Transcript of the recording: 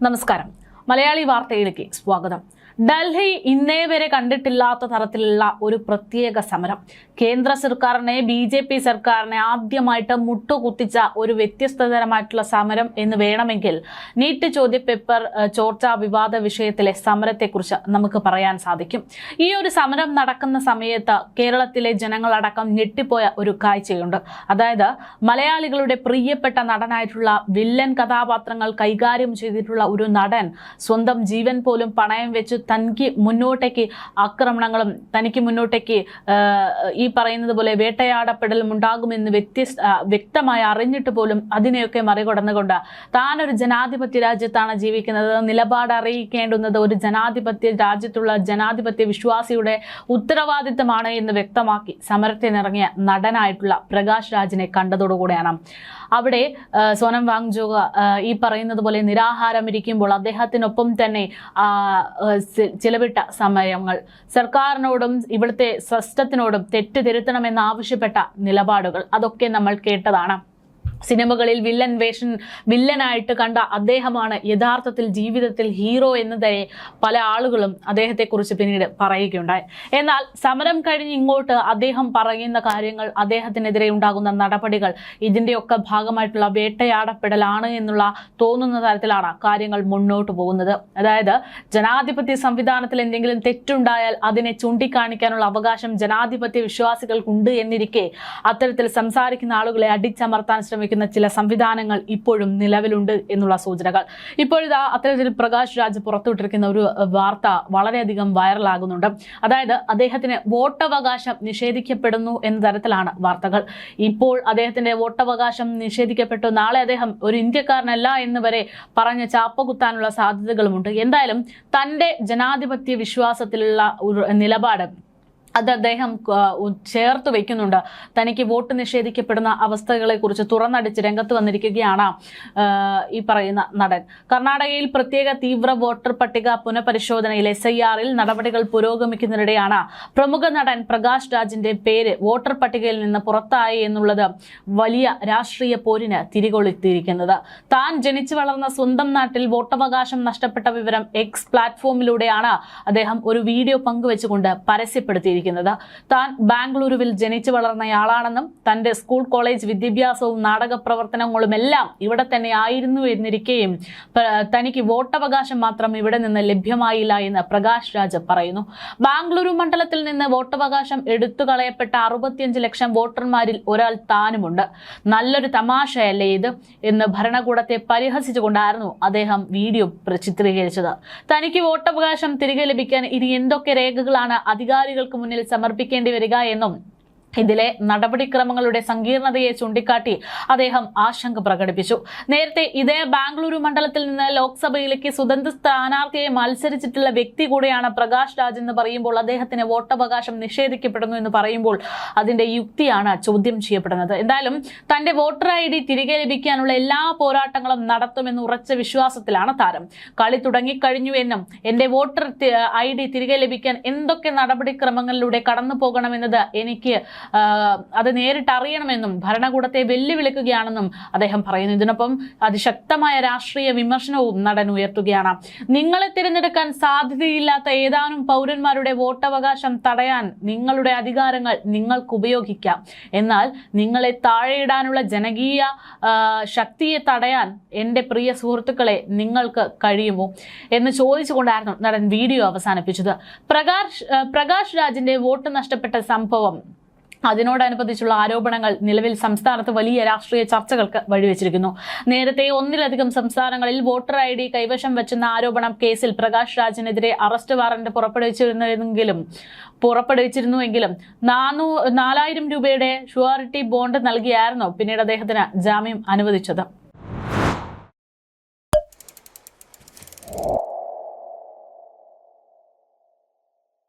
നമസ്കാരം. മലയാളി വാർത്തയിലേക്ക് സ്വാഗതം. ഡൽഹി ഇന്നേ വരെ കണ്ടിട്ടില്ലാത്ത തരത്തിലുള്ള ഒരു പ്രത്യേക സമരം. കേന്ദ്ര സർക്കാരിനെ BJP സർക്കാരിനെ ആദ്യമായിട്ട് മുട്ടുകുത്തിച്ച ഒരു വ്യത്യസ്തതരമായിട്ടുള്ള സമരം എന്ന് വേണമെങ്കിൽ നീറ്റ് ചോദ്യപേപ്പർ ചോർച്ചാ വിവാദ വിഷയത്തിലെ സമരത്തെക്കുറിച്ച് നമുക്ക് പറയാൻ സാധിക്കും. ഈ ഒരു സമരം നടക്കുന്ന സമയത്ത് കേരളത്തിലെ ജനങ്ങളടക്കം ഞെട്ടിപ്പോയ ഒരു കാഴ്ചയുണ്ട്. അതായത് മലയാളികളുടെ പ്രിയപ്പെട്ട നടനായിട്ടുള്ള വില്ലൻ കഥാപാത്രങ്ങൾ കൈകാര്യം ചെയ്തിട്ടുള്ള ഒരു നടൻ സ്വന്തം ജീവൻ പോലും പണയം വെച്ച് തനിക്ക് മുന്നോട്ടേക്ക് ആക്രമണങ്ങളും തനിക്ക് മുന്നോട്ടേക്ക് ഈ പറയുന്നത് പോലെ വേട്ടയാടപ്പെടലും ഉണ്ടാകുമെന്ന് വ്യക്തമായി അറിഞ്ഞിട്ട് പോലും അതിനെയൊക്കെ മറികടന്നുകൊണ്ട് താനൊരു ജനാധിപത്യ രാജ്യത്താണ് ജീവിക്കുന്നത്, നിലപാട് അറിയിക്കേണ്ടുന്നത് ഒരു ജനാധിപത്യ രാജ്യത്തുള്ള ജനാധിപത്യ വിശ്വാസിയുടെ ഉത്തരവാദിത്തമാണ് എന്ന് വ്യക്തമാക്കി സമരത്തിനിറങ്ങിയ നടനായിട്ടുള്ള പ്രകാശ് രാജിനെ കണ്ടതോടുകൂടെയാണ് അവിടെ സോനം വാങ്ചോക ഈ പറയുന്നത് പോലെ നിരാഹാരം ഇരിക്കുമ്പോൾ അദ്ദേഹത്തിനൊപ്പം തന്നെ ചിലവിട്ട സമയങ്ങൾ, സർക്കാരിനോടും ഇവിടുത്തെ സിസ്റ്റത്തിനോടും തെറ്റ് തിരുത്തണമെന്ന് ആവശ്യപ്പെട്ട നിലപാടുകൾ അതൊക്കെ നമ്മൾ കേട്ടതാണ്. സിനിമകളിൽ വില്ലനായിട്ട് കണ്ട അദ്ദേഹമാണ് യഥാർത്ഥത്തിൽ ജീവിതത്തിൽ ഹീറോ എന്നതേ പല ആളുകളും അദ്ദേഹത്തെക്കുറിച്ച് പിന്നീട് പറയുകയുണ്ടായി. എന്നാൽ സമരം കഴിഞ്ഞ് ഇങ്ങോട്ട് അദ്ദേഹം പറയുന്ന കാര്യങ്ങൾ, അദ്ദേഹത്തിനെതിരെ ഉണ്ടാകുന്ന നടപടികൾ ഇതിൻ്റെയൊക്കെ ഭാഗമായിട്ടുള്ള വേട്ടയാടപ്പെടലാണ് എന്നുള്ള തോന്നുന്ന തരത്തിലാണ് കാര്യങ്ങൾ മുന്നോട്ട് പോകുന്നത്. അതായത് ജനാധിപത്യ സംവിധാനത്തിൽ എന്തെങ്കിലും തെറ്റുണ്ടായാൽ അതിനെ ചൂണ്ടിക്കാണിക്കാനുള്ള അവകാശം ജനാധിപത്യ വിശ്വാസികൾക്കുണ്ട് എന്നിരിക്കെ അത്തരത്തിൽ സംസാരിക്കുന്ന ആളുകളെ അടിച്ചമർത്താൻ ശ്രമിക്കുന്ന ചില സംവിധാനങ്ങൾ ഇപ്പോഴും നിലവിലുണ്ട് എന്നുള്ള സൂചനകൾ. ഇപ്പോഴിതാ അത്തരത്തിൽ പ്രകാശ് രാജ് പുറത്തുവിട്ടിരിക്കുന്ന ഒരു വാർത്ത വളരെയധികം വൈറലാകുന്നുണ്ട്. അതായത് അദ്ദേഹത്തിന് വോട്ടവകാശം നിഷേധിക്കപ്പെടുന്നു എന്ന തരത്തിലാണ് വാർത്തകൾ. ഇപ്പോൾ അദ്ദേഹത്തിന്റെ വോട്ടവകാശം നിഷേധിക്കപ്പെട്ടു, നാളെ അദ്ദേഹം ഒരു ഇന്ത്യക്കാരനല്ല എന്ന് വരെ പറഞ്ഞ് ചാപ്പകുത്താനുള്ള സാധ്യതകളുമുണ്ട്. എന്തായാലും തന്റെ ജനാധിപത്യ വിശ്വാസത്തിലുള്ള ഒരു നിലപാട് അത് അദ്ദേഹം ചേർത്ത് വയ്ക്കുന്നുണ്ട്. തനിക്ക് വോട്ട് നിഷേധിക്കപ്പെടുന്ന അവസ്ഥകളെ കുറിച്ച് തുറന്നടിച്ച് രംഗത്ത് വന്നിരിക്കുകയാണ് ഈ പറയുന്ന നടൻ. കർണാടകയിൽ പ്രത്യേക തീവ്ര വോട്ടർ പട്ടിക പുനഃപരിശോധനയിൽ SIRൽ നടപടികൾ പുരോഗമിക്കുന്നതിനിടെയാണ് പ്രമുഖ നടൻ പ്രകാശ് രാജിന്റെ പേര് വോട്ടർ പട്ടികയിൽ നിന്ന് പുറത്തായി എന്നുള്ളത് വലിയ രാഷ്ട്രീയ പോരിന് തിരികൊളുത്തിയിരിക്കുന്നത്. താൻ ജനിച്ചു വളർന്ന സ്വന്തം നാട്ടിൽ വോട്ടവകാശം നഷ്ടപ്പെട്ട വിവരം X പ്ലാറ്റ്ഫോമിലൂടെയാണ് അദ്ദേഹം ഒരു വീഡിയോ പങ്കുവെച്ചുകൊണ്ട് പരസ്യപ്പെടുത്തിയിരിക്കുന്നത്. താൻ ബാംഗ്ലൂരുവിൽ ജനിച്ചു വളർന്നയാളാണെന്നും തന്റെ സ്കൂൾ കോളേജ് വിദ്യാഭ്യാസവും നാടക പ്രവർത്തനങ്ങളും എല്ലാം ഇവിടെ തന്നെ ആയിരുന്നു എന്നിരിക്കെയും തനിക്ക് വോട്ടവകാശം മാത്രം ഇവിടെ നിന്ന് ലഭ്യമായില്ല എന്ന് പ്രകാശ് രാജ് പറയുന്നു. ബാംഗ്ലൂരു മണ്ഡലത്തിൽ നിന്ന് വോട്ടവകാശം എടുത്തു കളയപ്പെട്ട 65 ലക്ഷം വോട്ടർമാരിൽ ഒരാൾ താനുമുണ്ട്. നല്ലൊരു തമാശയല്ലേ ഇത് എന്ന് ഭരണകൂടത്തെ പരിഹസിച്ചുകൊണ്ടായിരുന്നു അദ്ദേഹം വീഡിയോ ചിത്രീകരിച്ചത്. തനിക്ക് വോട്ടവകാശം തിരികെ ലഭിക്കാൻ ഇനി എന്തൊക്കെ രേഖകളാണ് അധികാരികൾക്ക് മുന്നിൽ സമർപ്പിക്കേണ്ടി വരിക എന്നും ഇതിലെ നടപടിക്രമങ്ങളുടെ സങ്കീർണതയെ ചൂണ്ടിക്കാട്ടി അദ്ദേഹം ആശങ്ക പ്രകടിപ്പിച്ചു. നേരത്തെ ഇതേ ബാംഗ്ലൂരു മണ്ഡലത്തിൽ നിന്ന് ലോക്സഭയിലേക്ക് സ്വതന്ത്ര സ്ഥാനാർത്ഥിയെ മത്സരിച്ചിട്ടുള്ള വ്യക്തി കൂടെയാണ് പ്രകാശ് രാജ് എന്ന് പറയുമ്പോൾ അദ്ദേഹത്തിന് വോട്ടവകാശം നിഷേധിക്കപ്പെടുന്നു എന്ന് പറയുമ്പോൾ അതിന്റെ യുക്തിയാണ് ചോദ്യം ചെയ്യപ്പെടുന്നത്. എന്തായാലും തന്റെ വോട്ടർ ID തിരികെ ലഭിക്കാനുള്ള എല്ലാ പോരാട്ടങ്ങളും നടത്തുമെന്ന് ഉറച്ച വിശ്വാസത്തിലാണ് താരം. കളി തുടങ്ങിക്കഴിഞ്ഞു എന്നും എന്റെ വോട്ടർ ID തിരികെ ലഭിക്കാൻ എന്തൊക്കെ നടപടിക്രമങ്ങളിലൂടെ കടന്നു പോകണമെന്നത് എനിക്ക് അത് നേരിട്ട് അറിയണമെന്നും ഭരണകൂടത്തെ വെല്ലുവിളിക്കുകയാണെന്നും അദ്ദേഹം പറയുന്നു. ഇതിനൊപ്പം അതിശക്തമായ രാഷ്ട്രീയ വിമർശനവും നടൻ ഉയർത്തുകയാണ്. നിങ്ങളെ തിരഞ്ഞെടുക്കാൻ സാധ്യതയില്ലാത്ത ഏതാനും പൗരന്മാരുടെ വോട്ടവകാശം തടയാൻ നിങ്ങളുടെ അധികാരങ്ങൾ നിങ്ങൾക്ക് ഉപയോഗിക്കാം. എന്നാൽ നിങ്ങളെ താഴെയിടാനുള്ള ജനകീയ ശക്തിയെ തടയാൻ എൻ്റെ പ്രിയ സുഹൃത്തുക്കളെ നിങ്ങൾക്ക് കഴിയുമോ എന്ന് ചോദിച്ചുകൊണ്ടായിരുന്നു നടൻ വീഡിയോ അവസാനിപ്പിച്ചത്. പ്രകാശ് രാജിന്റെ വോട്ട് നഷ്ടപ്പെട്ട സംഭവം, അതിനോടനുബന്ധിച്ചുള്ള ആരോപണങ്ങൾ നിലവിൽ സംസ്ഥാനത്ത് വലിയ രാഷ്ട്രീയ ചർച്ചകൾക്ക് വഴിവെച്ചിരിക്കുന്നു. നേരത്തെ ഒന്നിലധികം സംസ്ഥാനങ്ങളിൽ വോട്ടർ ID കൈവശം വെച്ചെന്ന ആരോപണം കേസിൽ പ്രകാശ് രാജിനെതിരെ അറസ്റ്റ് വാറന്റ് പുറപ്പെടുവിച്ചിരുന്നുവെങ്കിലും 4000 രൂപയുടെ ഷ്യൂറിറ്റി ബോണ്ട് നൽകിയായിരുന്നു പിന്നീട് അദ്ദേഹത്തിന് ജാമ്യം അനുവദിച്ചത്.